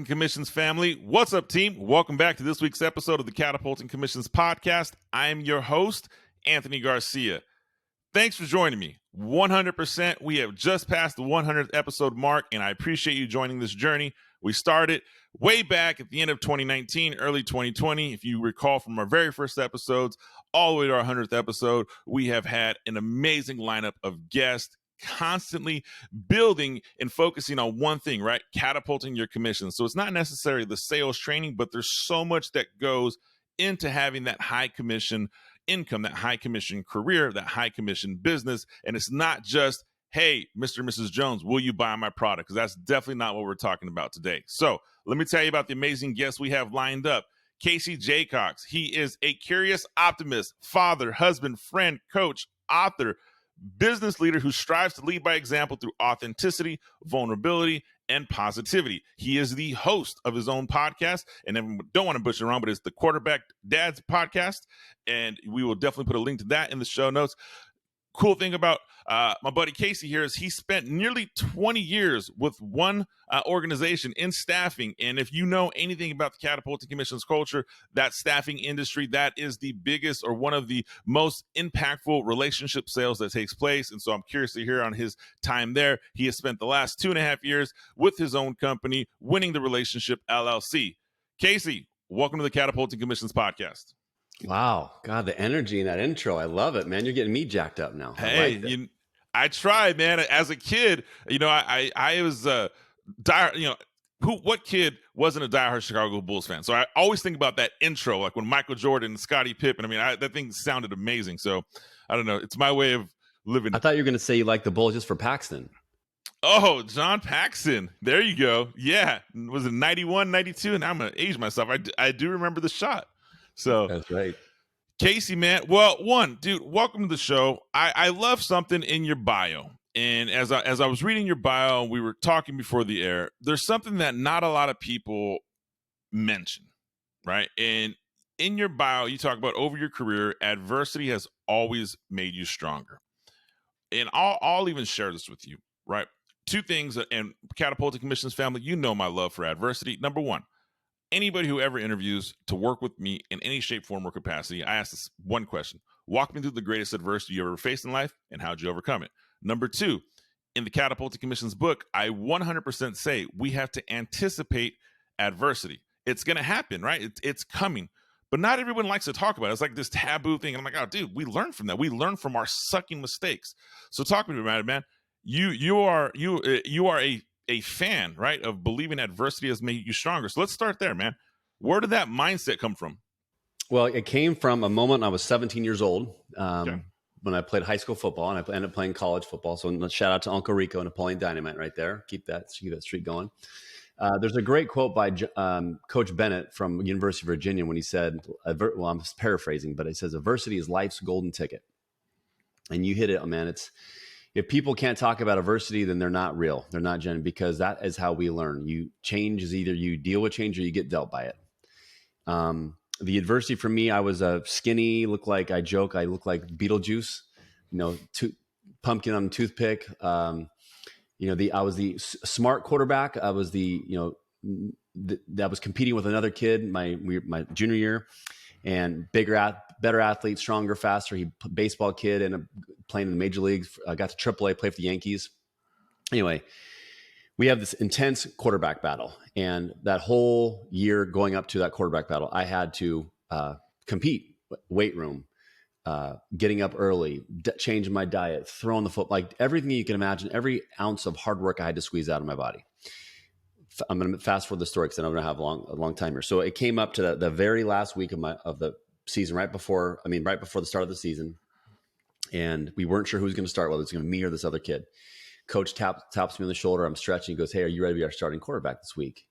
Catapulting Commissions family. What's up, team? Welcome back to this week's episode of the Catapulting Commissions podcast. I'm your host, Anthony Garcia. Thanks for joining me. 100%. We have just passed the 100th episode mark, and I appreciate you joining this journey. We started way back at the end of 2019, early 2020. If you recall from our very first episodes, all the way to our 100th episode, we have had an amazing lineup of guests, constantly building and focusing on one thing, right? Catapulting your commissions. So it's not necessarily the sales training, but there's so much that goes into having that high commission income, that high commission career, that high commission business. And it's not just, hey, Mr. and Mrs. Jones, will you buy my product? Because that's definitely not what we're talking about today. So let me tell you about the amazing guests we have lined up. Casey Jacox. He is a curious optimist, father, husband, friend, coach, author, business leader who strives to lead by example through authenticity, vulnerability, and positivity. He is the host of his own podcast, and I don't want to butcher it wrong, but it's the Quarterback Dad's podcast, and we will definitely put a link to that in the show notes. Cool thing about my buddy Casey here is he spent nearly 20 years with one organization in staffing. And if you know anything about the Catapulting Commissions culture, that staffing industry, that is the biggest or one of the most impactful relationship sales that takes place. And so I'm curious to hear on his time there. He has spent the last 2.5 years with his own company, Winning the Relationship LLC. Casey, welcome to the Catapulting Commissions podcast. Wow. God, the energy in that intro. I love it, man. You're getting me jacked up now. Hey, I tried, man. As a kid, I was what kid wasn't a diehard Chicago Bulls fan? So I always think about that intro, like when Michael Jordan and Scottie Pippen. That thing sounded amazing. So I don't know. It's my way of living. I thought you were going to say you like the Bulls just for Paxton. Oh, John Paxson. There you go. Yeah. Was it 91, 92? And I'm going to age myself. I do remember the shot. So that's right. Casey, man. Well, dude, welcome to the show. I love something in your bio. And as I was reading your bio, we were talking before the air, there's something that not a lot of people mention, right? And in your bio, you talk about over your career, adversity has always made you stronger. And I'll even share this with you, right? Two things, and Catapulting Commissions family, you know my love for adversity. Number one, anybody who ever interviews to work with me in any shape, form, or capacity, I ask this one question. Walk me through the greatest adversity you ever faced in life, and how'd you overcome it? Number two, in the Catapulting Commissions book, I 100% say we have to anticipate adversity. It's going to happen, right? It's coming. But not everyone likes to talk about it. It's like this taboo thing. And I'm like, oh, dude, we learn from that. We learn from our sucking mistakes. So talk to me about it, man. You are a fan, right, of believing adversity has made you stronger. So let's start there, man. Where did that mindset come from? Well, it came from a moment when I was 17 years old when I played high school football, and I ended up playing college football. So let's shout out to Uncle Rico and Napoleon Dynamite right there. Keep that streak going. There's a great quote by Coach Bennett from University of Virginia when he said, well, I'm paraphrasing, but he says, adversity is life's golden ticket. And you hit it, man. If people can't talk about adversity, then they're not real. They're not genuine, because that is how we learn. Change is either you deal with change or you get dealt by it. The adversity for me, I was skinny, I look like Beetlejuice, pumpkin on a toothpick. I was the smart quarterback. I was that was competing with another kid my junior year, and better athlete, stronger, faster. Baseball kid and playing in the major leagues. I got to AAA, play for the Yankees. Anyway, we have this intense quarterback battle, and that whole year going up to that quarterback battle, I had to compete, weight room, getting up early, changing my diet, throwing the foot, like everything you can imagine. Every ounce of hard work I had to squeeze out of my body. I'm going to fast forward the story because I'm going to have a long time here. So it came up to the very last week of the season, right before the start of the season. And we weren't sure who was going to start, whether it's going to be me or this other kid. Coach taps me on the shoulder. I'm stretching. He goes, "Hey, are you ready to be our starting quarterback this week?"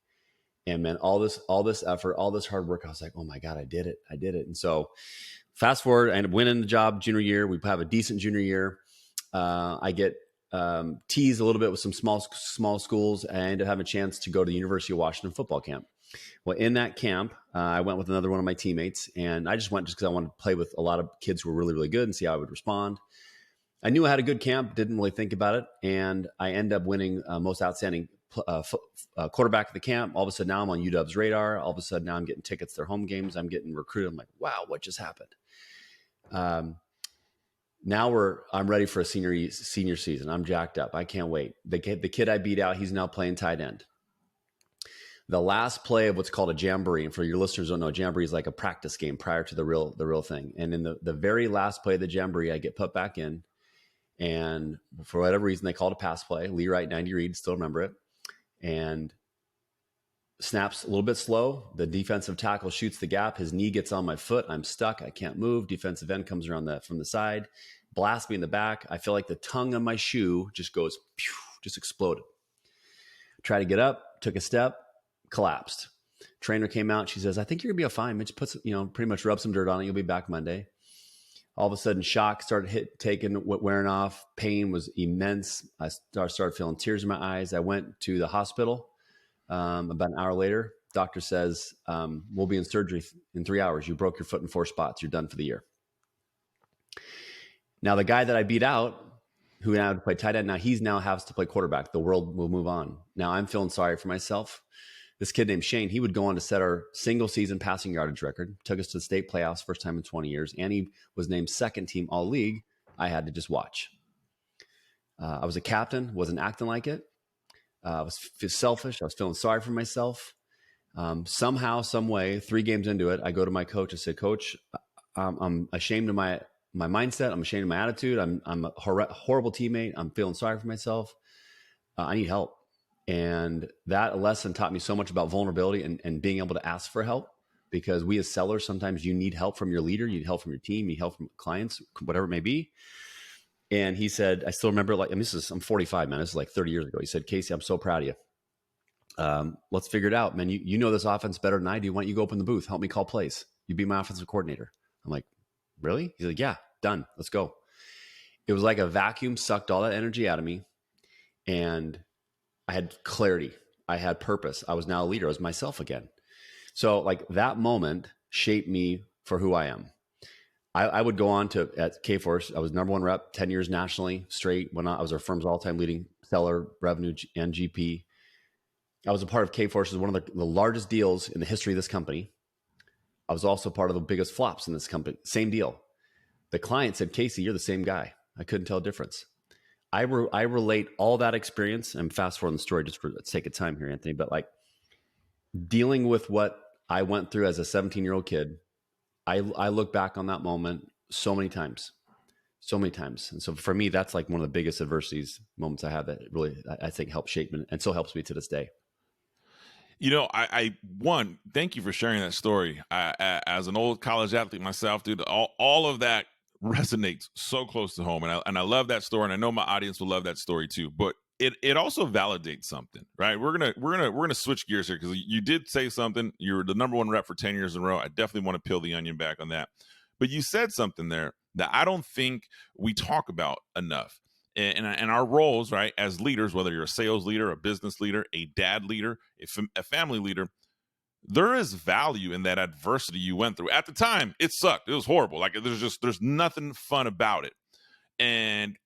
And man, all this effort, all this hard work, I was like, oh my God, I did it. And so fast forward, I ended up winning the job junior year. We have a decent junior year. I get teased a little bit with some small schools. I ended up having a chance to go to the University of Washington football camp. Well, in that camp, I went with another one of my teammates, and I just went because I wanted to play with a lot of kids who were really, really good and see how I would respond. I knew I had a good camp, didn't really think about it, and I ended up winning most outstanding quarterback of the camp. All of a sudden now I'm on UW's radar. All of a sudden now I'm getting tickets to their home games. I'm getting recruited. I'm like, wow, what just happened? Now I'm ready for a senior season. I'm jacked up. I can't wait. The kid I beat out, he's now playing tight end. The last play of what's called a jamboree, and for your listeners who don't know, jamboree is like a practice game prior to the real thing. And in the very last play of the jamboree, I get put back in, and for whatever reason, they called a pass play. Lee Wright, 90 read, still remember it. And snaps a little bit slow. The defensive tackle shoots the gap. His knee gets on my foot. I'm stuck. I can't move. Defensive end comes around from the side, blasts me in the back. I feel like the tongue on my shoe just goes, pew, just exploded. Try to get up, took a step, collapsed. Trainer came out. She says, I think you're gonna be fine. Mitch puts, pretty much rub some dirt on it. You'll be back Monday. All of a sudden, shock started wearing off. Pain was immense. I started feeling tears in my eyes. I went to the hospital. About an hour later, doctor says, we'll be in surgery in 3 hours. You broke your foot in 4 spots. You're done for the year. Now, the guy that I beat out, who now had to play tight end, now has to play quarterback. The world will move on. Now I'm feeling sorry for myself. This kid named Shane, he would go on to set our single season passing yardage record, took us to the state playoffs, first time in 20 years. And he was named second team all league. I had to just watch. I was a captain, wasn't acting like it. I was selfish. I was feeling sorry for myself. Somehow, some way, 3 games into it, I go to my coach. I said, Coach, I'm ashamed of my mindset. I'm ashamed of my attitude. I'm a horrible teammate. I'm feeling sorry for myself. I need help. And that lesson taught me so much about vulnerability and being able to ask for help, because we as sellers, sometimes you need help from your leader, you need help from your team, you need help from clients, whatever it may be. And he said, I still remember, I'm 45, man. This is like 30 years ago. He said, Casey, I'm so proud of you. Let's figure it out, man. You know this offense better than I do. Why don't you go open the booth? Help me call plays. You be my offensive coordinator. I'm like, really? He's like, yeah, done. Let's go. It was like a vacuum sucked all that energy out of me. And I had clarity. I had purpose. I was now a leader. I was myself again. So like that moment shaped me for who I am. I would go on to, at K-Force, I was #1 rep, 10 years nationally straight. When I was our firm's all-time leading seller, revenue, and GP. I was a part of K-Force, is one of the largest deals in the history of this company. I was also part of the biggest flops in this company. Same deal. The client said, Casey, you're the same guy. I couldn't tell a difference. I relate all that experience, and fast forward the story just for the sake of time here, Anthony, but like dealing with what I went through as a 17-year-old kid, I look back on that moment so many times. And so for me, that's like one of the biggest adversities moments I have that really, I think, helped shape me and still helps me to this day. I thank you for sharing that story. As an old college athlete myself, dude, all of that resonates so close to home. And I love that story. And I know my audience will love that story too, but it also validates something, right? We're going to switch gears here, because you did say something. You're the #1 rep for 10 years in a row. I definitely want to peel the onion back on that. But you said something there that I don't think we talk about enough. And our roles, right, as leaders, whether you're a sales leader, a business leader, a dad leader, a family leader, there is value in that adversity you went through. At the time, it sucked. It was horrible. Like there's nothing fun about it. And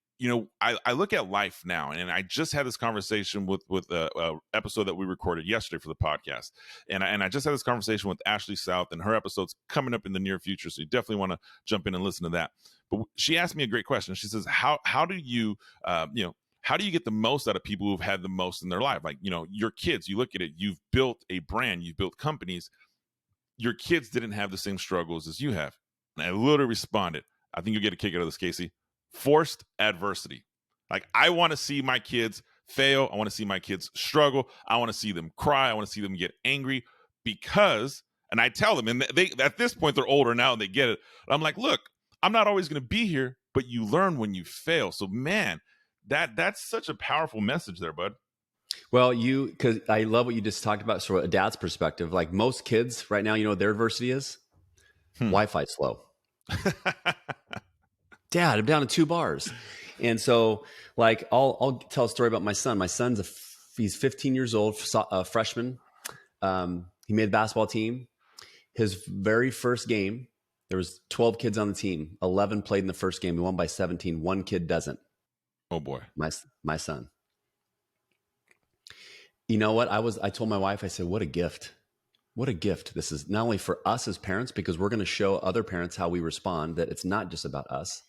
I look at life now, and I just had this conversation with a episode that we recorded yesterday for the podcast, and I just had this conversation with Ashley South, and her episode's coming up in the near future, so you definitely want to jump in and listen to that. But she asked me a great question. She says, how do you how do you get the most out of people who've had the most in their life? Like, your kids, you look at it, you've built a brand, you've built companies. Your kids didn't have the same struggles as you have. And I literally responded, I think you'll get a kick out of this, Casey. Forced adversity. Like, I want to see my kids fail. I want to see my kids struggle. I want to see them cry. I want to see them get angry, because, and I tell them, and they at this point, they're older now and they get it. I'm like, look, I'm not always going to be here, but you learn when you fail. So man, that's such a powerful message there, bud. Well, because I love what you just talked about, sort of a dad's perspective. Like most kids right now, you know what their adversity is? Wi-Fi slow. Dad, I'm down to 2 bars. And so like, I'll tell a story about my son. My son's he's 15 years old, a freshman. He made the basketball team. His very first game, there was 12 kids on the team. 11 played in the first game. We won by 17. 1 kid doesn't. Oh boy. My son. You know what? I told my wife, I said, what a gift. What a gift. This is not only for us as parents, because we're going to show other parents how we respond, that it's not just about us.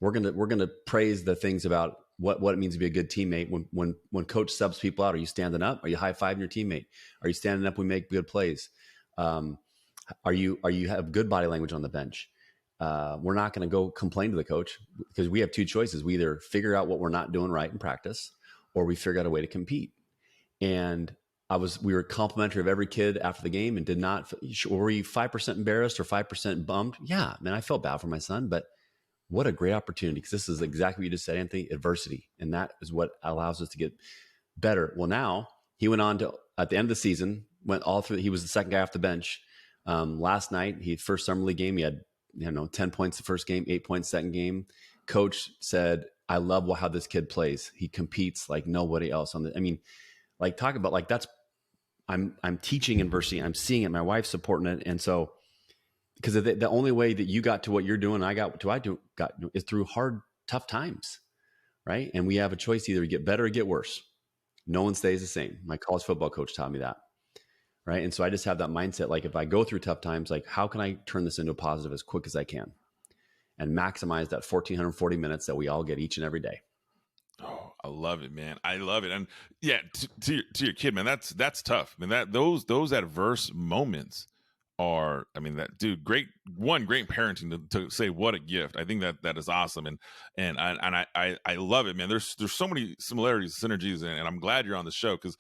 We're going to praise the things about what it means to be a good teammate. When coach subs people out, are you standing up? Are you high-fiving your teammate? Are you standing up? We make good plays. Are you have good body language on the bench? We're not going to go complain to the coach, because we have two choices. We either figure out what we're not doing right in practice, or we figure out a way to compete. And we were complimentary of every kid after the game, and were you 5% embarrassed or 5% bummed? Yeah, man, I felt bad for my son, but what a great opportunity, because this is exactly what you just said, Anthony, adversity. And that is what allows us to get better. Well, now he went on to, at the end of the season, he was the second guy off the bench. Last night, first summer league game, he had 10 points the first game, 8 points second game. Coach said, I love how this kid plays. He competes like nobody else talk about that's, I'm teaching adversity. I'm seeing it. My wife's supporting it. And so, because the only way that you got to what you're doing, I got to what I got is through hard, tough times. Right. And we have a choice: either get better or get worse. No one stays the same. My college football coach taught me that. Right. And so I just have that mindset. Like, if I go through tough times, like, how can I turn this into a positive as quick as I can and maximize that 1,440 minutes that we all get each and every day? Oh, I love it, man. I love it. And yeah, to your kid, man, that's tough. I mean, those adverse moments are, that dude, great parenting to say what a gift. I think that is awesome. And I love it, man. There's so many similarities, synergies, and I'm glad you're on the show, because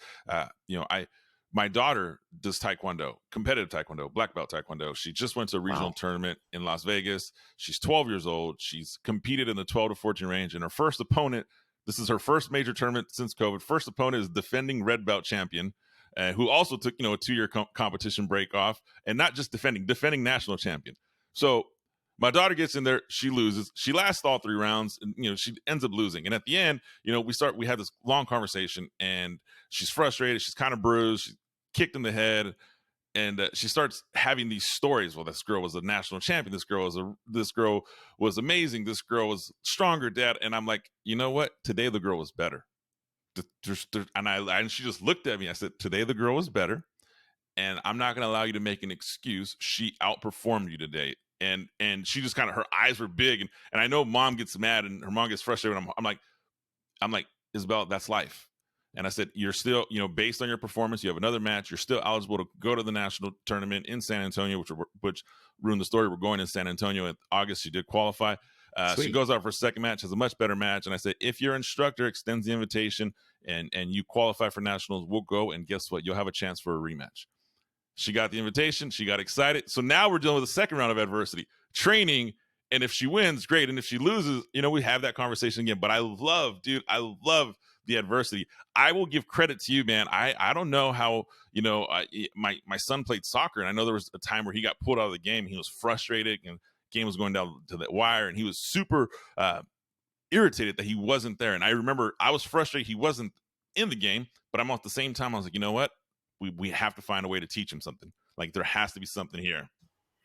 my daughter does taekwondo, competitive taekwondo, black belt taekwondo. She just went to a regional tournament in Las Vegas. She's 12 years old. She's competed in the 12 to 14 range, and her first opponent, this is her first major tournament since COVID. First opponent is defending red belt champion, who also took a 2-year competition break off, and not just defending national champion. So my daughter gets in there, she loses. She lasts all 3 rounds, and she ends up losing. And at the end, we had this long conversation, and she's frustrated. She's kind of bruised. She's kicked in the head. And she starts having these stories. Well, this girl was a national champion. This girl was amazing. This girl was stronger, Dad. And I'm like, you know what? Today the girl was better. And she just looked at me. I said, today the girl was better, and I'm not going to allow you to make an excuse. She outperformed you today. And she just kind of, her eyes were big. And I know mom gets mad and her mom gets frustrated. I'm like, Isabel, that's life. And I said, you're still, based on your performance, you have another match. You're still eligible to go to the national tournament in San Antonio, which ruined the story. We're going in San Antonio in August. She did qualify. She goes out for a second match, has a much better match. And I said, if your instructor extends the invitation and you qualify for nationals, we'll go. And guess what? You'll have a chance for a rematch. She got the invitation. She got excited. So now we're dealing with the second round of adversity, training. And if she wins, great. And if she loses, we have that conversation again. But I love the adversity. I will give credit to you, man. I don't know how, my son played soccer, and I know there was a time where he got pulled out of the game. He was frustrated, and the game was going down to the wire, and he was super irritated that he wasn't there. And I remember I was frustrated he wasn't in the game, but I'm at the same time, I was like, you know what? We have to find a way to teach him something. Like, there has to be something here.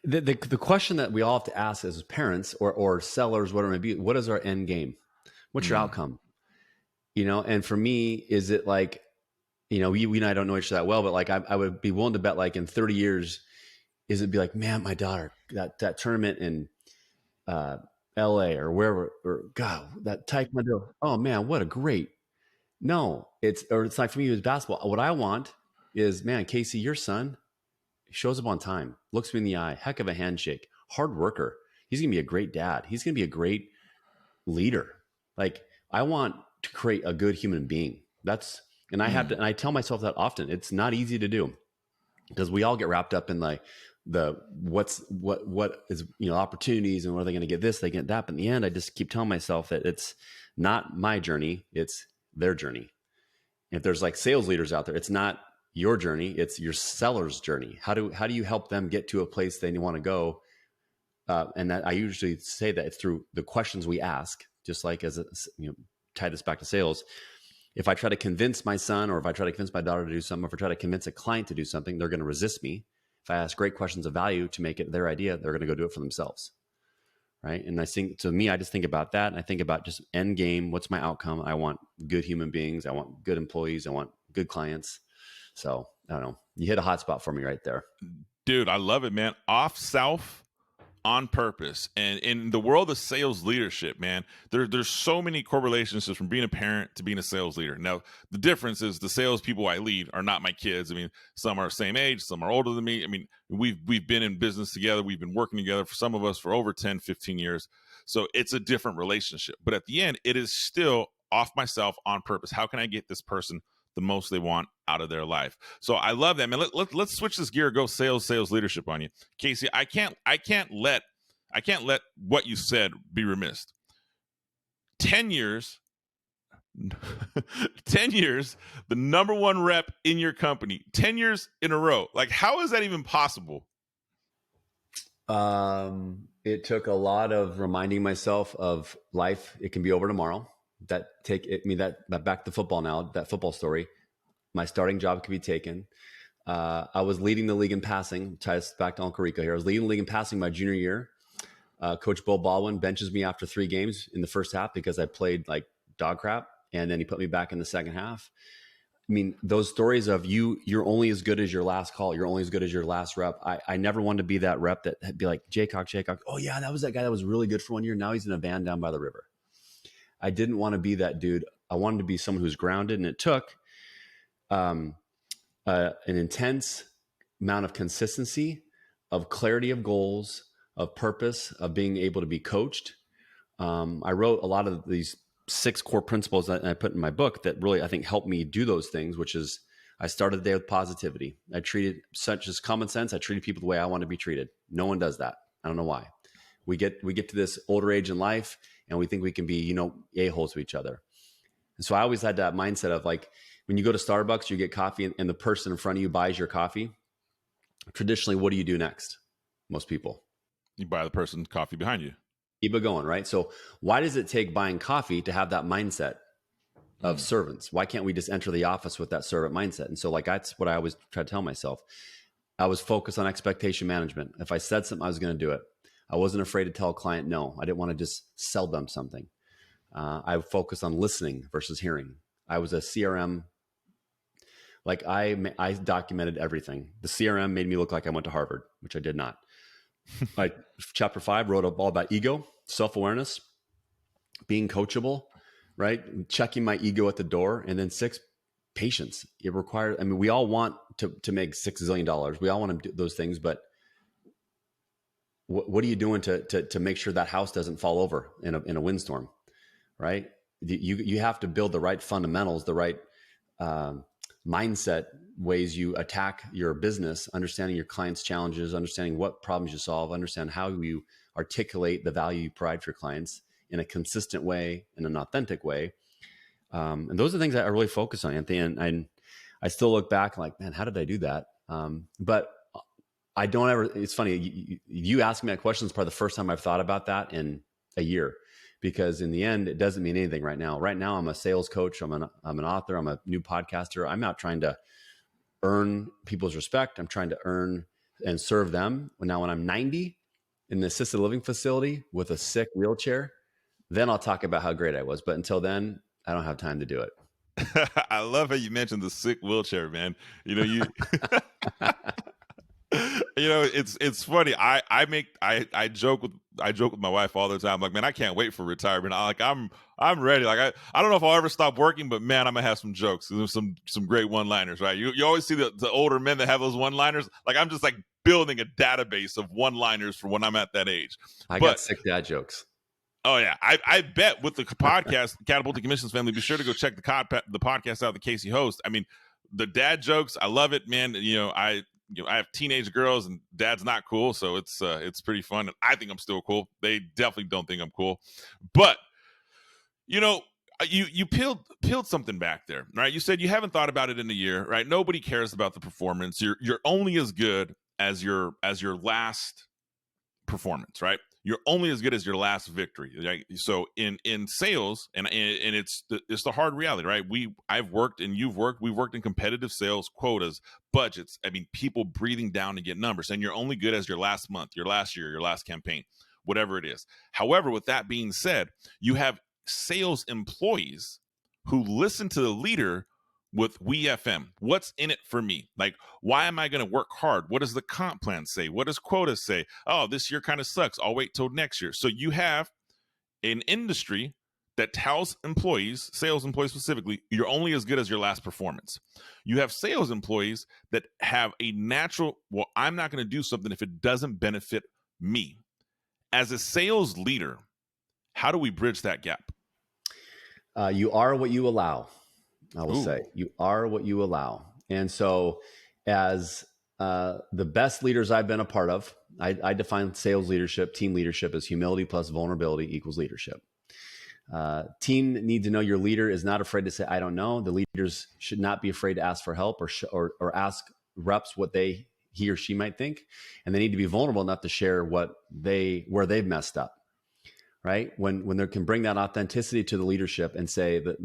The question that we all have to ask as parents or sellers, whatever it may be, what is our end game? What's your outcome? And for me, is it like, you and I don't know each other that well, but like, I would be willing to bet, like, in 30 years, is it be like, man, my daughter, that tournament in LA or wherever, or God, that taekwondo, oh man, what a great, no, it's like, for me, it was basketball. What I want is, man, Casey, your son shows up on time, looks me in the eye, heck of a handshake, hard worker. He's going to be a great dad. He's going to be a great leader. Like, I want to create a good human being. And I have to, and I tell myself that often. It's not easy to do, because we all get wrapped up in like what is, opportunities, and what are they going to get this, they get that. But in the end, I just keep telling myself that it's not my journey, it's their journey. If there's like sales leaders out there, it's not your journey, it's your seller's journey. How do you help them get to a place they want to go? And that I usually say that it's through the questions we ask, just like tie this back to sales. If I try to convince my son, or if I try to convince my daughter to do something, or if I try to convince a client to do something, they're going to resist me. If I ask great questions of value to make it their idea, they're going to go do it for themselves. Right. And I think, to me, I just think about that. And I think about just end game. What's my outcome? I want good human beings. I want good employees. I want good clients. So I don't know. You hit a hot spot for me right there. Dude, I love it, man. Off South on purpose. And in the world of sales leadership, man, there's so many correlations just from being a parent to being a sales leader. Now, the difference is the sales people I lead are not my kids. I mean, some are the same age, some are older than me. I mean, we've been in business together. We've been working together for some of us for over 10, 15 years. So it's a different relationship. But at the end, it is still off myself on purpose. How can I get this person the most they want out of their life? So I love that, man. Let's switch this gear, go sales leadership on you. Casey, I can't let what you said be remiss. 10 years, 10 years, the number one rep in your company, 10 years in a row. Like, how is that even possible? It took a lot of reminding myself of life. It can be over tomorrow. That back to football now, that football story. My starting job could be taken. I was leading the league in passing. Ties back to Uncle Rico here. I was leading the league in passing my junior year. Coach Bill Baldwin benches me after 3 games in the first half because I played like dog crap. And then he put me back in the second half. I mean, those stories of you're only as good as your last call. You're only as good as your last rep. I never wanted to be that rep that'd be like, Jacox. Oh yeah, that was that guy that was really good for 1 year. Now he's in a van down by the river. I didn't want to be that dude. I wanted to be someone who's grounded. And it took an intense amount of consistency, of clarity of goals, of purpose, of being able to be coached. I wrote a lot of these 6 core principles that I put in my book that really, I think, helped me do those things, which is I started the day with positivity. I treated such as common sense. I treated people the way I want to be treated. No one does that. I don't know why. We get to this older age in life and we think we can be, a-holes to each other. And so I always had that mindset of like, when you go to Starbucks, you get coffee and the person in front of you buys your coffee. Traditionally, what do you do next? Most people. You buy the person coffee behind you. Keep it going, right? So why does it take buying coffee to have that mindset of servants? Why can't we just enter the office with that servant mindset? And so like, that's what I always try to tell myself. I was focused on expectation management. If I said something, I was going to do it. I wasn't afraid to tell a client no. I didn't want to just sell them something. I focused on listening versus hearing. I was a CRM. Like I documented everything. The CRM made me look like I went to Harvard, which I did not. Chapter 5 wrote all about ego, self-awareness, being coachable, right? Checking my ego at the door. And then 6, patience. It requires, we all want to make $6 zillion. We all want to do those things, but what are you doing to make sure that house doesn't fall over in a windstorm, right? You have to build the right fundamentals, the right mindset ways you attack your business, understanding your clients' challenges, understanding what problems you solve, understand how you articulate the value you provide for your clients in a consistent way, in an authentic way. And those are the things that I really focus on, Anthony. And I still look back like, man, how did I do that? But I don't ever, it's funny. You asking me that question is probably the first time I've thought about that in a year, because in the end, it doesn't mean anything right now. Right now, I'm a sales coach. I'm an author. I'm a new podcaster. I'm not trying to earn people's respect. I'm trying to earn and serve them. Now, when I'm 90 in an assisted living facility with a sick wheelchair, then I'll talk about how great I was. But until then, I don't have time to do it. I love how you mentioned the sick wheelchair, man. It's funny. I joke with my wife all the time. Like, man, I can't wait for retirement. I'm ready. Like, I don't know if I'll ever stop working, but man, I'm gonna have some jokes. There's some great one-liners, right? You always see the older men that have those one-liners. Like, I'm just like building a database of one-liners for when I'm at that age. I got sick dad jokes. Oh yeah, I bet with the podcast Catapulting Commissions family, be sure to go check the podcast out that Casey hosts. I mean, the dad jokes, I love it, man. I have teenage girls and dad's not cool, so it's pretty fun. And I think I'm still cool. They definitely don't think I'm cool. But you peeled something back there, right? You said you haven't thought about it in a year, right? Nobody cares about the performance. You're only as good as your last performance, right? You're only as good as your last victory. Right? So in sales, and it's the hard reality, right? I've worked and you've worked. We've worked in competitive sales, quotas, budgets. I mean, people breathing down to get numbers, and you're only good as your last month, your last year, your last campaign, whatever it is. However, with that being said, you have sales employees who listen to the leader with WeFM? What's in it for me? Like, why am I going to work hard? What does the comp plan say? What does quota say? Oh, this year kind of sucks. I'll wait till next year. So you have an industry that tells employees, sales employees specifically, you're only as good as your last performance. You have sales employees that have a natural, well, I'm not going to do something if it doesn't benefit me. As a sales leader, how do we bridge that gap? You are what you allow. I will Ooh. say you are what you allow. And so as the best leaders I've been a part of, I define sales leadership, team leadership as humility plus vulnerability equals leadership. Team need to know your leader is not afraid to say, I don't know. The leaders should not be afraid to ask for help or ask reps what he or she might think. And they need to be vulnerable enough to share where they've messed up. Right? When they can bring that authenticity to the leadership and say that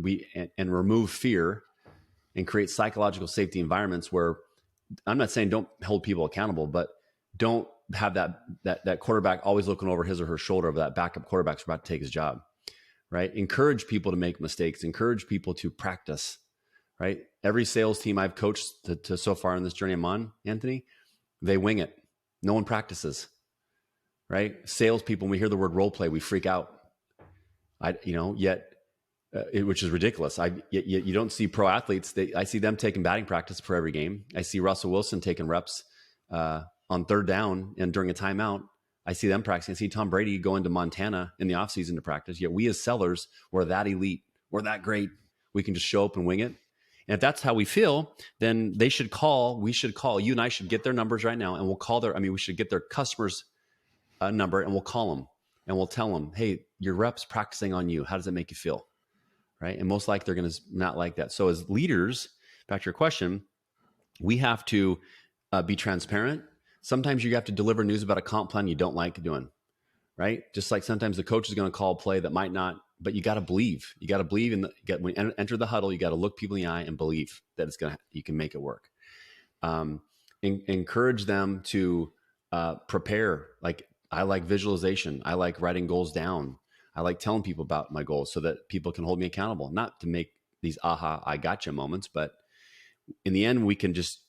and remove fear and create psychological safety environments where, I'm not saying don't hold people accountable, but don't have that quarterback always looking over his or her shoulder of that backup quarterback's about to take his job, right? Encourage people to make mistakes, encourage people to practice, right? Every sales team I've coached to so far in this journey I'm on, Anthony, they wing it. No one practices. Right? Salespeople, when we hear the word role play, we freak out. Which is ridiculous. Yet you don't see pro athletes. I see them taking batting practice for every game. I see Russell Wilson taking reps on third down and during a timeout. I see them practicing. I see Tom Brady going to Montana in the offseason to practice. Yet we as sellers, we're that elite. We're that great. We can just show up and wing it. And if that's how we feel, then we should call, you and I should get their numbers right now and we'll call we should get their customers a number and we'll call them and we'll tell them, hey, your rep's practicing on you. How does it make you feel? Right. And most likely they're going to not like that. So as leaders, back to your question, we have to be transparent. Sometimes you have to deliver news about a comp plan you don't like doing. Right. Just like sometimes the coach is going to call a play that might not, but you got to believe. You got to believe when you enter the huddle, you got to look people in the eye and believe that you can make it work. Encourage them to prepare. Like, I like visualization. I like writing goals down. I like telling people about my goals so that people can hold me accountable, not to make these I gotcha moments, but in the end, we can just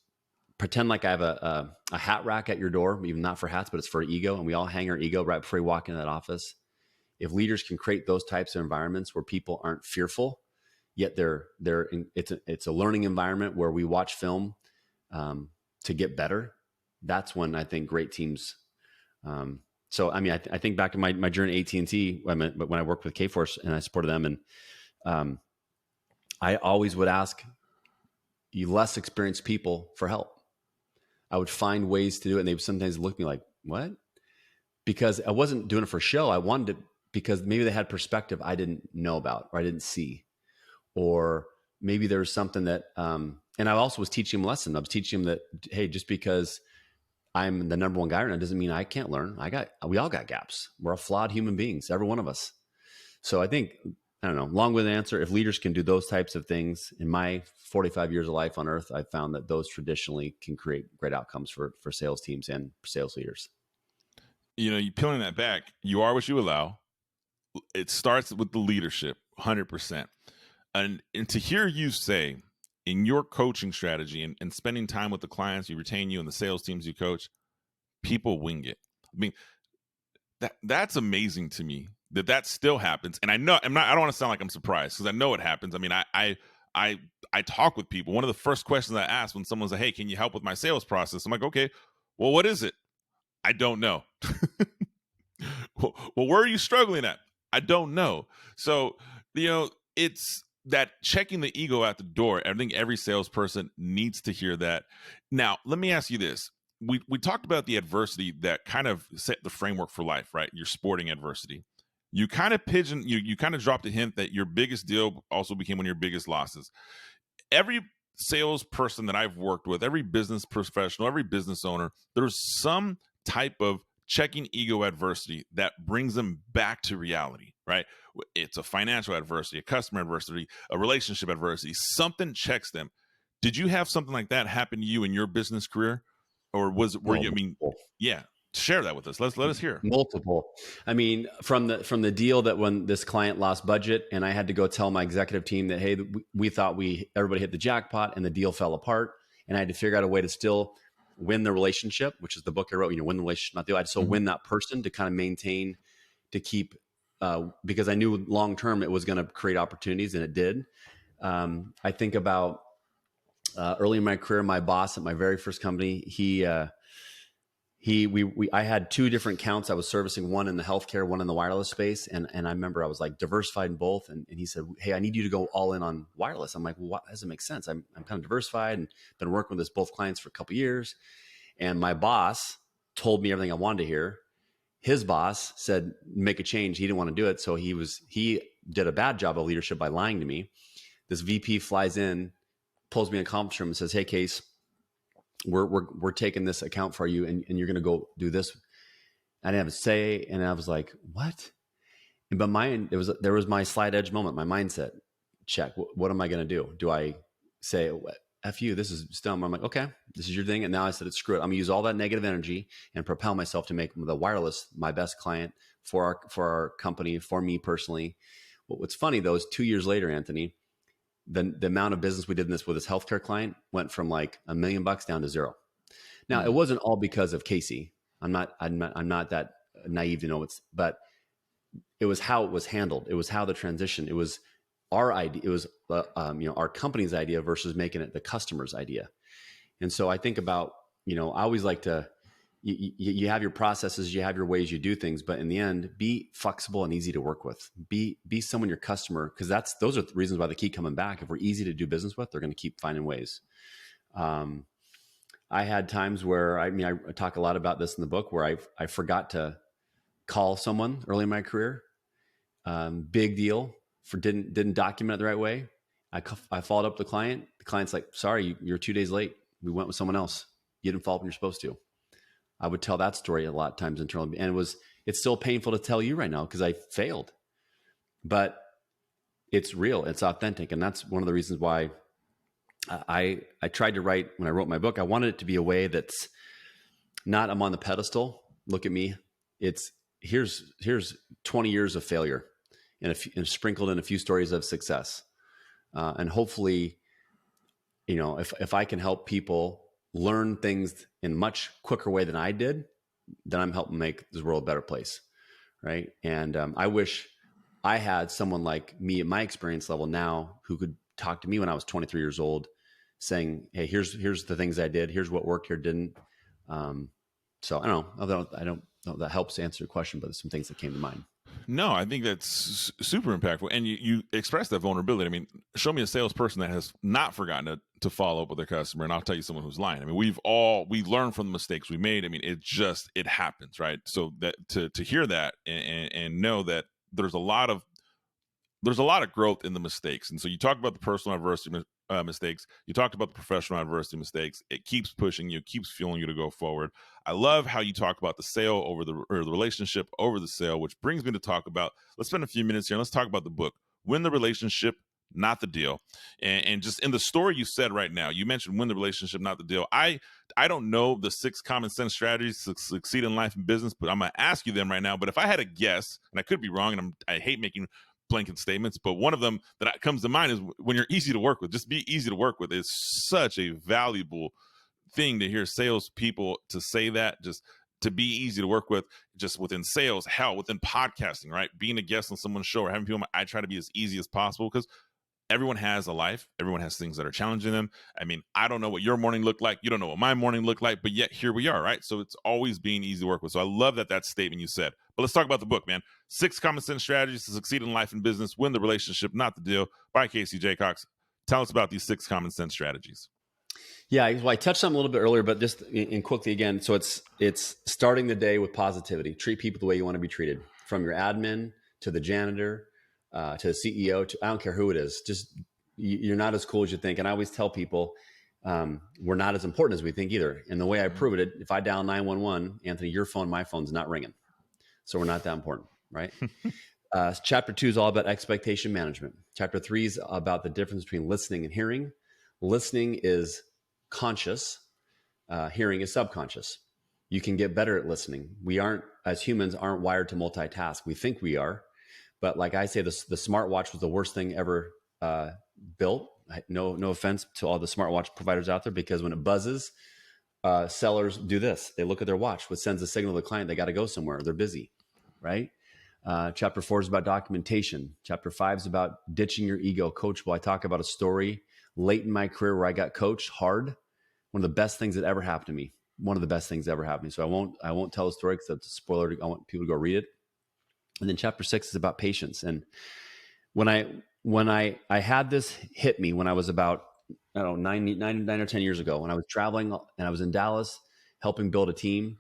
pretend like I have a hat rack at your door, even not for hats, but it's for ego. And we all hang our ego right before we walk into that office. If leaders can create those types of environments where people aren't fearful, yet it's a learning environment where we watch film to get better. That's when I think great teams, I think back to my journey at AT&T when I worked with Kforce and I supported them, and I always would ask less experienced people for help. I would find ways to do it, and they would sometimes look at me like, what? Because I wasn't doing it for show. I wanted it because maybe they had perspective I didn't know about or I didn't see. Or maybe there was something that, and I also was teaching them a lesson. I was teaching them that, hey, just because I'm the number one guy right now doesn't mean I can't learn. We all got gaps. We're all flawed human beings, every one of us. So I think, I don't know, long-winded answer, if leaders can do those types of things, in my 45 years of life on earth, I've found that those traditionally can create great outcomes for sales teams and sales leaders. You peeling that back, you are what you allow. It starts with the leadership, 100%. And to hear you say in your coaching strategy and spending time with the clients you retain you and the sales teams you coach, people wing it. I mean, that's amazing to me that still happens. And I don't want to sound like I'm surprised because I know it happens. I mean, I talk with people. One of the first questions I ask when someone's like, hey, can you help with my sales process? I'm like, okay, well, what is it? I don't know. Well, where are you struggling at? I don't know. So, it's that checking the ego at the door. I think every salesperson needs to hear that. Now, let me ask you this. We talked about the adversity that kind of set the framework for life, right? Your sporting adversity. You kind of you kind of dropped a hint that your biggest deal also became one of your biggest losses. Every salesperson that I've worked with, every business professional, every business owner, there's some type of checking ego adversity that brings them back to reality, right? It's a financial adversity, a customer adversity, a relationship adversity. Something checks them. Did you have something like that happen to you in your business career? Or were you, yeah. Share that with us. Let us hear. Multiple. I mean, from the deal that when this client lost budget and I had to go tell my executive team that, hey, we thought everybody hit the jackpot and the deal fell apart, and I had to figure out a way to still win the relationship, which is the book I wrote, win the relationship, not the deal. I had to still win that person to kind of maintain, to keep, because I knew long term it was going to create opportunities, and it did. I think about early in my career, my boss at my very first company, I had two different accounts. I was servicing, one in the healthcare, one in the wireless space. And I remember I was like diversified in both. And he said, hey, I need you to go all in on wireless. I'm like, well, what doesn't make sense? I'm kind of diversified and been working with both clients for a couple of years. And my boss told me everything I wanted to hear. His boss said, make a change. He didn't want to do it. So he did a bad job of leadership by lying to me. This VP flies in, pulls me in a conference room and says, hey, Case, we're taking this account for you, and you're going to go do this. I didn't have a say. And I was like, what? But there was my slide edge moment, my mindset check. What am I going to do? Do I say, F you, this is dumb? I'm like, okay, this is your thing. And now I said, screw it. I'm gonna use all that negative energy and propel myself to make the wireless my best client for our company, for me personally. What's funny though, is 2 years later, Anthony, the amount of business we did with this healthcare client went from like $1 million down to zero. Now it wasn't all because of Casey. I'm not that naive to know but it was how it was handled. It was how the transition. It was our idea. It was our company's idea versus making it the customer's idea. And so I think about, I always like to. You have your processes, you have your ways you do things, but in the end, be flexible and easy to work with. Be someone your customer, because those are the reasons why they keep coming back. If we're easy to do business with, they're going to keep finding ways. I had times where I talk a lot about this in the book, where I forgot to call someone early in my career. Big deal. Didn't document it the right way. I followed up the client. The client's like, sorry, you're 2 days late. We went with someone else. You didn't follow up when you're supposed to. I would tell that story a lot of times internally, and it's still painful to tell you right now because I failed, but it's real, it's authentic. And that's one of the reasons why I tried to write, when I wrote my book, I wanted it to be a way that's not, I'm on the pedestal, look at me. It's here's 20 years of failure and sprinkled in a few stories of success. And hopefully, if I can help people learn things in a much quicker way than I did, then I'm helping make this world a better place. Right. And I wish I had someone like me at my experience level now who could talk to me when I was 23 years old saying, hey, here's the things I did. Here's what worked, here didn't. So I don't know. Although I don't know if that helps answer your question, but there's some things that came to mind. No, I think that's super impactful. And you express that vulnerability. I mean, show me a salesperson that has not forgotten to follow up with their customer, and I'll tell you someone who's lying. I mean, we learn from the mistakes we made. I mean, it happens, right? So that to hear that and know that there's a lot of growth in the mistakes. And so you talk about the personal adversity mistakes. You talked about the professional adversity mistakes. It keeps pushing you, keeps fueling you to go forward. I love how you talk about the sale or the relationship over the sale, which brings me to talk about, let's spend a few minutes here and let's talk about the book, Win the Relationship, Not the Deal. And just in the story you said right now, you mentioned win the relationship, not the deal. I don't know the 6 common sense strategies to succeed in life and business, but I'm going to ask you them right now. But if I had a guess, and I could be wrong, and I hate making blanket statements, but one of them that comes to mind is when you're easy to work with. Just be easy to work with is such a valuable thing to hear salespeople to say that, just to be easy to work with, just within sales, hell, within podcasting, right? Being a guest on someone's show or having people, I try to be as easy as possible because everyone has a life. Everyone has things that are challenging them. I mean, I don't know what your morning looked like. You don't know what my morning looked like, but yet here we are, right? So it's always being easy to work with. So I love that statement you said. But let's talk about the book, man. 6 common sense strategies to succeed in life and business, win the relationship, not the deal, by Casey Jacox. Tell us about these 6 common sense strategies. Yeah, well, I touched on them a little bit earlier, but just in quickly again. So it's starting the day with positivity. Treat people the way you want to be treated, from your admin to the janitor, to the CEO, I don't care who it is. Just you're not as cool as you think. And I always tell people we're not as important as we think either. And the way I prove it, if I dial 911, Anthony, your phone, my phone's not ringing. So we're not that important, right? Chapter 2 is all about expectation management. Chapter 3 is about the difference between listening and hearing. Listening is conscious. Hearing is subconscious. you can get better at listening. We aren't, as humans, aren't wired to multitask. We think we are, but like I say, the smartwatch was the worst thing ever built. No offense to all the smartwatch providers out there, because when it buzzes, sellers do this. They look at their watch, which sends a signal to the client they got to go somewhere. They're busy, right? Chapter 4 is about documentation. Chapter 5 is about ditching your ego, coachable. I talk about a story late in my career where I got coached hard. One of the best things that ever happened to me. One of the best things that ever happened to me. So I won't tell the story because it's a spoiler. I want people to go read it. And then chapter 6 is about patience. And when I had this hit me when I was about, I don't know, nine or 10 years ago, when I was traveling and I was in Dallas helping build a team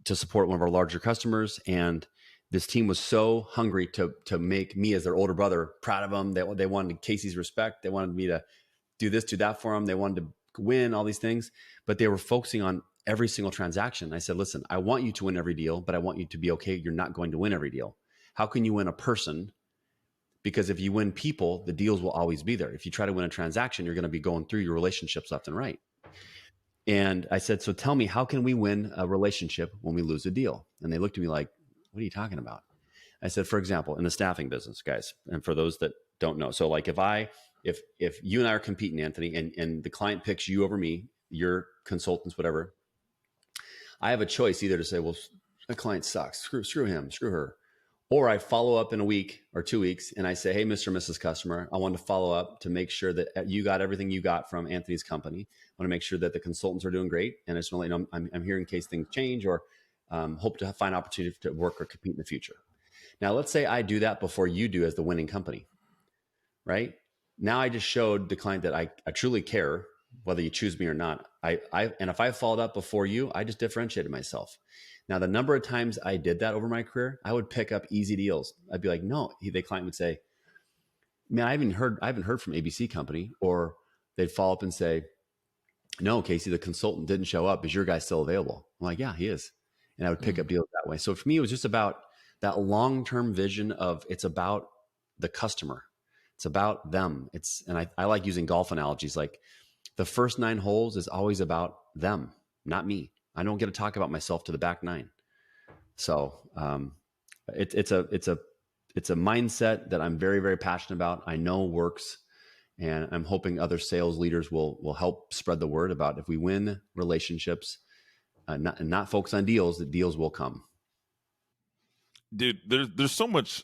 to support one of our larger customers. And this team was so hungry to make me, as their older brother, proud of them. They wanted Casey's respect. They wanted me to do this, do that for them. They wanted to win, all these things, but they were focusing on every single transaction. I said, listen, I want you to win every deal, but I want you to be okay. You're not going to win every deal. How can you win a person? Because if you win people, the deals will always be there. If you try to win a transaction, you're going to be going through your relationships left and right. And I said, so tell me, how can we win a relationship when we lose a deal? And they looked at me like, what are you talking about? I said, for example, in the staffing business, guys, and for those that don't know. So like if you and I are competing, Anthony, and the client picks you over me, your consultants, whatever, I have a choice either to say, well, the client sucks. Screw him, screw her. Or I follow up in a week or 2 weeks and I say, hey, Mr. and Mrs. Customer, I want to follow up to make sure that you got everything you got from Anthony's company. I want to make sure that the consultants are doing great. And I just want to let you know I'm here in case things change, or hope to find opportunity to work or compete in the future. Now, let's say I do that before you do as the winning company, right? Now I just showed the client that I truly care whether you choose me or not. And if I followed up before you, I just differentiated myself. Now, the number of times I did that over my career, I would pick up easy deals. I'd be like, no, the client would say, man, I haven't heard from ABC company. Or they'd follow up and say, no, Casey, the consultant didn't show up. Is your guy still available? I'm like, yeah, he is. And I would pick up deals that way. So for me, it was just about that long-term vision of, it's about the customer. It's about them. And I like using golf analogies. Like the first 9 holes is always about them, not me. I don't get to talk about myself to the back 9. So it's a mindset that I'm very, very passionate about. I know works, and I'm hoping other sales leaders will help spread the word about, if we win relationships, not focus on deals, the deals will come. Dude, there's so much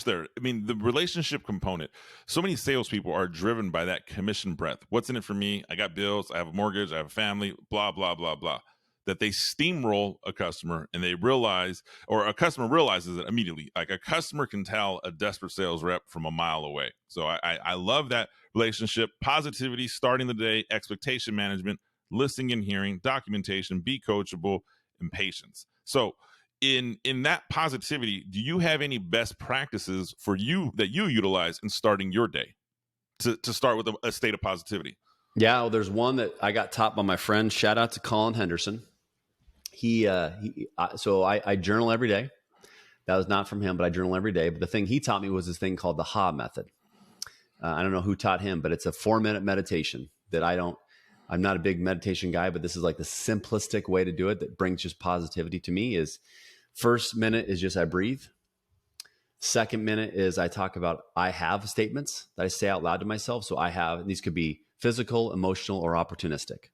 there. I mean, the relationship component. So many salespeople are driven by that commission breath. What's in it for me? I got bills. I have a mortgage. I have a family. Blah blah blah blah. That they steamroll a customer, and they realize, or a customer realizes it immediately. Like a customer can tell a desperate sales rep from a mile away. So I love that relationship, positivity, starting the day, expectation management, listening and hearing, documentation, be coachable, and patience. So in that positivity, do you have any best practices for you that you utilize in starting your day to start with a state of positivity? Yeah, well, there's one that I got taught by my friend. Shout out to Colin Henderson. So I journal every day. That was not from him, but I journal every day. But the thing he taught me was this thing called the Ha method. I don't know who taught him, but it's a 4-minute meditation that I'm not a big meditation guy, but this is like the simplistic way to do it that brings just positivity to me. Is first minute is just I breathe. Second minute is I talk about I have statements that I say out loud to myself. So I have, and these could be physical, emotional, or opportunistic.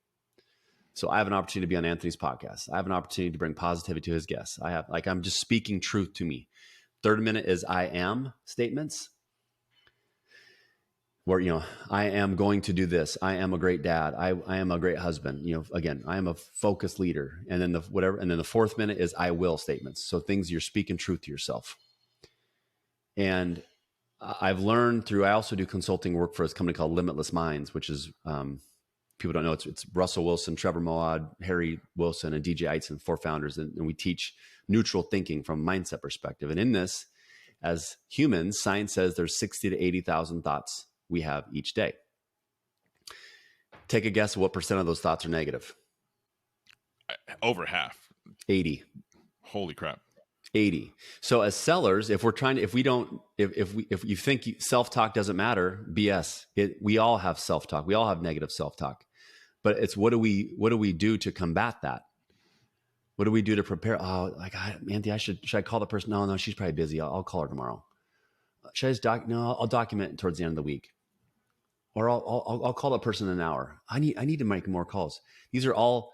So I have an opportunity to be on Anthony's podcast. I have an opportunity to bring positivity to his guests. I'm just speaking truth to me. Third minute is I am statements, where, I am going to do this. I am a great dad. I am a great husband. Again, I am a focused leader. And then the fourth minute is I will statements. So things you're speaking truth to yourself. And I've learned I also do consulting work for this company called Limitless Minds, which is, people don't know, it's Russell Wilson, Trevor Moawad, Harry Wilson, and DJ Eitzen, 4 founders. And we teach neutral thinking from a mindset perspective. And in this, as humans, science says there's 60 to 80,000 thoughts we have each day. Take a guess what % of those thoughts are negative? Over half. 80. Holy crap. 80. So as sellers, if you think self-talk doesn't matter, BS. We all have self-talk. We all have negative self-talk. But it's what do we do to combat that? What do we do to prepare? Oh, Anthony, should I call the person? No, she's probably busy. I'll call her tomorrow. Should I just I'll document it towards the end of the week, or I'll call that person in an hour. I need to make more calls. These are all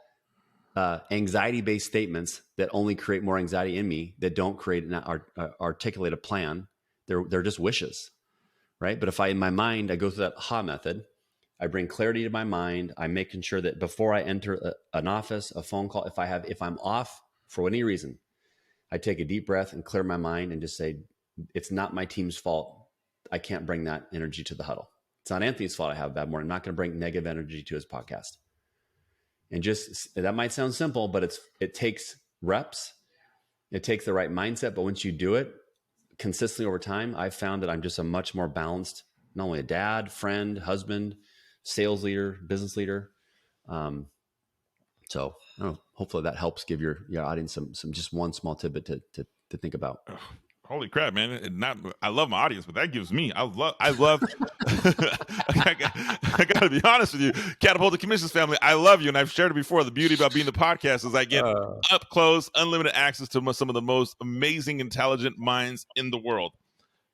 anxiety-based statements that only create more anxiety in me, that don't create articulate a plan. They're just wishes, right? But if in my mind, I go through that HA method, I bring clarity to my mind. I'm making sure that before I enter an office, a phone call, if I'm off for any reason, I take a deep breath and clear my mind and just say, it's not my team's fault. I can't bring that energy to the huddle. It's not Anthony's fault I have a bad morning. I'm not going to bring negative energy to his podcast. And just, that might sound simple, but it takes reps. It takes the right mindset. But once you do it consistently over time, I've found that I'm just a much more balanced, not only a dad, friend, husband, sales leader, business leader. So I don't know, hopefully that helps give your audience some just one small tidbit to think about. Holy crap, man. I love my audience, but that gives me, I love, I gotta be honest with you, Catapulting Commissions family, I love you. And I've shared it before. The beauty about being the podcast is I get up close, unlimited access to some of the most amazing, intelligent minds in the world.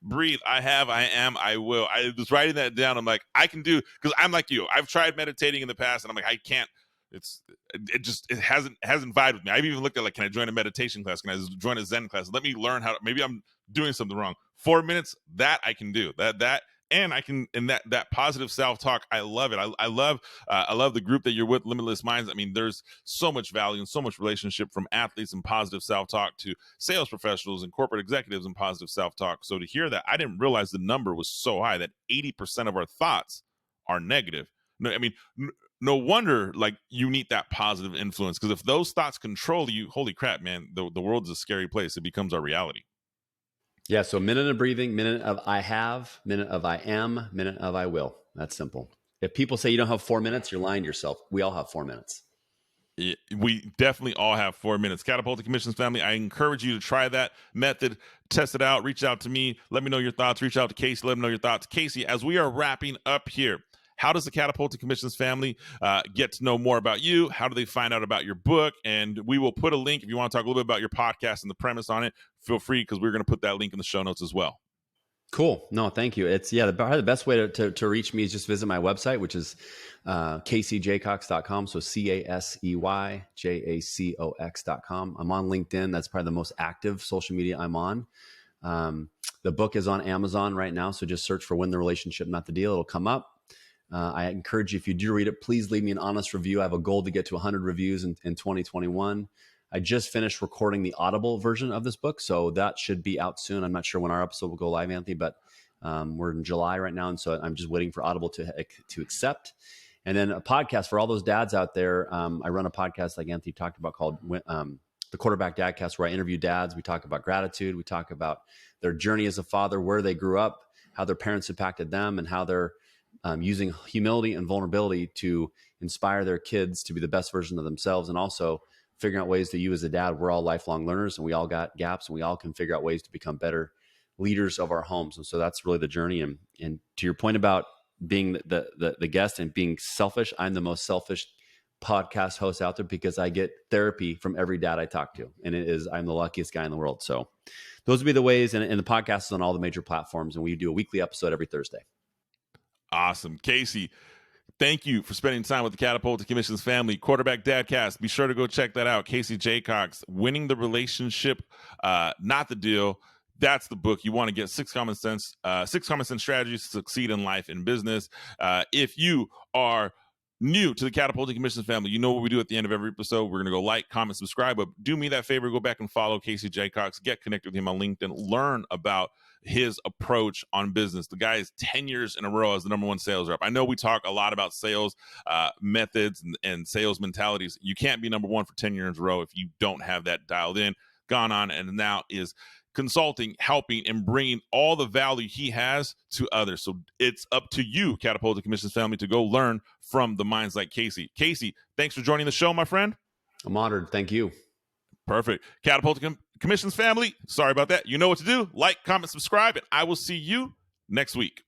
Breathe. I am, I will. I was writing that down. I'm like, I can do, because I'm like you. I've tried meditating in the past and I'm like, I can't. It hasn't vibed with me. I've even looked at, like, can I join a meditation class? Can I join a Zen class? Let me learn how. Maybe I'm doing something wrong. 4 minutes, that I can do. That and I can, and that positive self-talk, I love it. I love the group that you're with, Limitless Minds. I mean, there's so much value and so much relationship from athletes and positive self-talk to sales professionals and corporate executives and positive self-talk. So to hear that, I didn't realize the number was so high, that 80% of our thoughts are negative. No, I mean, no wonder, like, you need that positive influence, because if those thoughts control you, holy crap, man, the world is a scary place. It becomes our reality. Yeah. So minute of breathing, minute of I have, minute of I am, minute of I will. That's simple. If people say you don't have 4 minutes, you're lying to yourself. We all have 4 minutes. We definitely all have 4 minutes. Catapulting Commissions family, I encourage you to try that method, test it out, reach out to me, let me know your thoughts, reach out to Casey, let me know your thoughts. Casey, as we are wrapping up here, how does the Catapulting Commissions family get to know more about you? How do they find out about your book? And we will put a link, if you want to talk a little bit about your podcast and the premise on it, feel free, because we're going to put that link in the show notes as well. Cool. No, thank you. It's probably the best way to reach me is just visit my website, which is caseyjacox.com. So CASEYJACOX.com. I'm on LinkedIn. That's probably the most active social media I'm on. The book is on Amazon right now. So just search for Win the Relationship, Not the Deal. It'll come up. I encourage you, if you do read it, please leave me an honest review. I have a goal to get to 100 reviews in 2021. I just finished recording the Audible version of this book, so that should be out soon. I'm not sure when our episode will go live, Anthony, but we're in July right now, and so I'm just waiting for Audible to accept. And then a podcast for all those dads out there. I run a podcast, like Anthony talked about, called the Quarterback Dadcast, where I interview dads. We talk about gratitude. We talk about their journey as a father, where they grew up, how their parents impacted them, and how they're using humility and vulnerability to inspire their kids to be the best version of themselves, and also figuring out ways that you as a dad, we're all lifelong learners and we all got gaps, and we all can figure out ways to become better leaders of our homes. And so that's really the journey. And to your point about being the guest and being selfish, I'm the most selfish podcast host out there, because I get therapy from every dad I talk to. And I'm the luckiest guy in the world. So those would be the ways. And the podcast is on all the major platforms, and we do a weekly episode every Thursday. Awesome. Casey, thank you for spending time with the Catapulting Commissions family. Quarterback Dadcast. Be sure to go check that out. Casey Jacox, Winning the Relationship, Not the Deal. That's the book. You want to get 6 common sense strategies to succeed in life and business. If you are new to the Catapulting Commissions family, you know what we do at the end of every episode. We're going to go like, comment, subscribe, but do me that favor, go back and follow Casey Jacox, get connected with him on LinkedIn, learn about his approach on business. The guy is 10 years in a row as the #1 sales rep. I know we talk a lot about sales methods and sales mentalities. You can't be #1 for 10 years in a row if you don't have that dialed in, gone on, and now is consulting, helping, and bringing all the value he has to others. So it's up to you, Catapulting Commissions family, to go learn from the minds like Casey. Casey, thanks for joining the show, my friend. I'm honored. Thank you. Perfect. Catapulting Commissions family, sorry about that. You know what to do. Like, comment, subscribe, and I will see you next week.